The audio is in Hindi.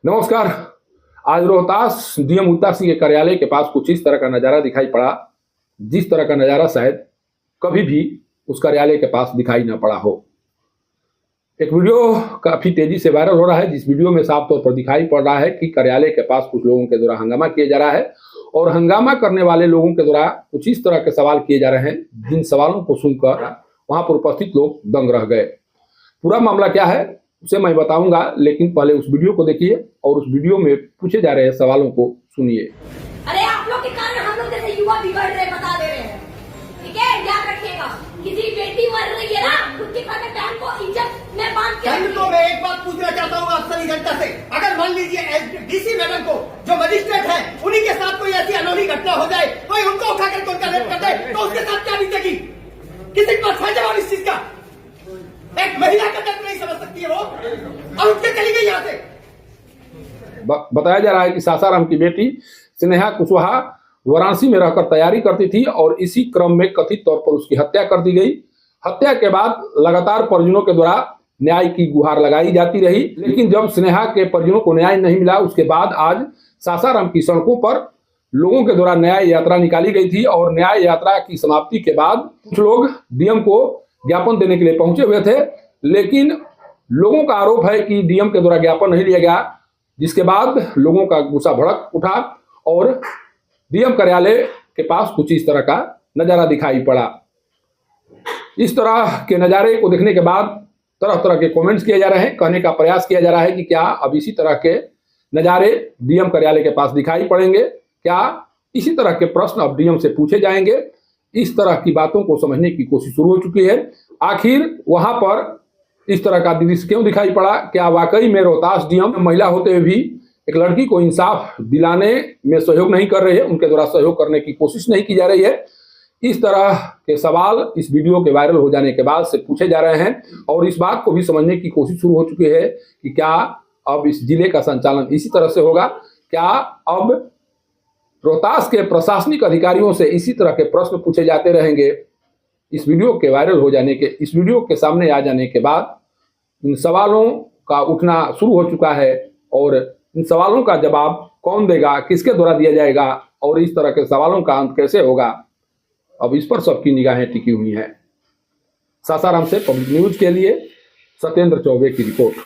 नमस्कार। आज रोहतास डीएम मुक्ता सिंह के कार्यालय के पास कुछ इस तरह का नज़ारा दिखाई पड़ा, जिस तरह का नज़ारा शायद कभी भी उस कार्यालय के पास दिखाई न पड़ा हो। एक वीडियो काफ़ी तेजी से वायरल हो रहा है, जिस वीडियो में साफ तौर पर दिखाई पड़ रहा है कि कार्यालय के पास कुछ लोगों के द्वारा हंगामा किया जा रहा है और हंगामा करने वाले लोगों के द्वारा कुछ इस तरह के सवाल किए जा रहे हैं, जिन सवालों को सुनकर वहां पर उपस्थित लोग दंग रह गए। पूरा मामला क्या है उसे मैं बताऊंगा, लेकिन पहले उस वीडियो को देखिए और उस वीडियो में पूछे जा रहे सवालों को सुनिए। अरे आप लोग के कारण हम लोग जैसे युवा बिगड़ रहे, बता दे रहे हैं, ठीक है? याद रखिएगा, किसी बेटी मर रही है ना, उसके खाने बहन को इज्जत में बांध के। तो मैं एक बात पूछना चाहता हूँ अफसर जनता से, अगर मान लीजिए डीसी मैडम को जो मजिस्ट्रेट है उन्हीं के साथ कोई ऐसी अनोखी घटना हो जाए, कोई उनको उठा करके उनका रेप कर दे, तो उसके साथ क्या बीतेगी? किसी के पास है जवाब इस चीज का? एक महिला का दर्द नहीं समझ सकती है वो, और उठ के चली गई यहाँ से। बताया जा रहा है कि सासाराम की बेटी स्नेहा कुशवाहा वाराणसी में रहकर तैयारी करती थी और इसी क्रम में कथित तौर पर उसकी हत्या कर दी गई। हत्या के बाद लगातार परिजनों के द्वारा न्याय की गुहार लगाई जाती रही, लेकिन जब स्नेहा के परिजनों को न्याय नहीं मिला, उसके बाद आज सासाराम की सड़कों पर लोगों के द्वारा न्याय यात्रा निकाली गई थी और न्याय यात्रा की समाप्ति के बाद कुछ लोग डीएम को ज्ञापन देने के लिए पहुंचे हुए थे, लेकिन लोगों का आरोप है कि डीएम के द्वारा ज्ञापन नहीं लिया गया, जिसके बाद लोगों का गुस्सा भड़क उठा और डीएम कार्यालय के पास कुछ इस तरह का नज़ारा दिखाई पड़ा। इस तरह के नज़ारे को देखने के बाद तरह तरह के कमेंट्स किए जा रहे हैं, कहने का प्रयास किया जा रहा है कि क्या अब इसी तरह के नज़ारे डीएम कार्यालय के पास दिखाई पड़ेंगे, क्या इसी तरह के प्रश्न अब डीएम से पूछे जाएंगे। इस तरह की बातों को समझने की कोशिश शुरू हो चुकी है। आखिर वहां पर इस तरह का दृश्य क्यों दिखाई पड़ा? क्या वाकई में रोहतास डीएम महिला होते हुए भी एक लड़की को इंसाफ दिलाने में सहयोग नहीं कर रहे हैं, उनके द्वारा सहयोग करने की कोशिश नहीं की जा रही है? इस तरह के सवाल इस वीडियो के वायरल हो जाने के बाद से पूछे जा रहे हैं और इस बात को भी समझने की कोशिश शुरू हो चुकी है कि क्या अब इस जिले का संचालन इसी तरह से होगा? क्या अब रोहतास के प्रशासनिक अधिकारियों से इसी तरह के प्रश्न पूछे जाते रहेंगे? इस वीडियो के वायरल हो जाने के, इस वीडियो के सामने आ जाने के बाद इन सवालों का उठना शुरू हो चुका है और इन सवालों का जवाब कौन देगा, किसके द्वारा दिया जाएगा और इस तरह के सवालों का अंत कैसे होगा, अब इस पर सबकी निगाहें टिकी हुई हैं। सासाराम से पब्लिक न्यूज के लिए सत्येंद्र चौबे की रिपोर्ट।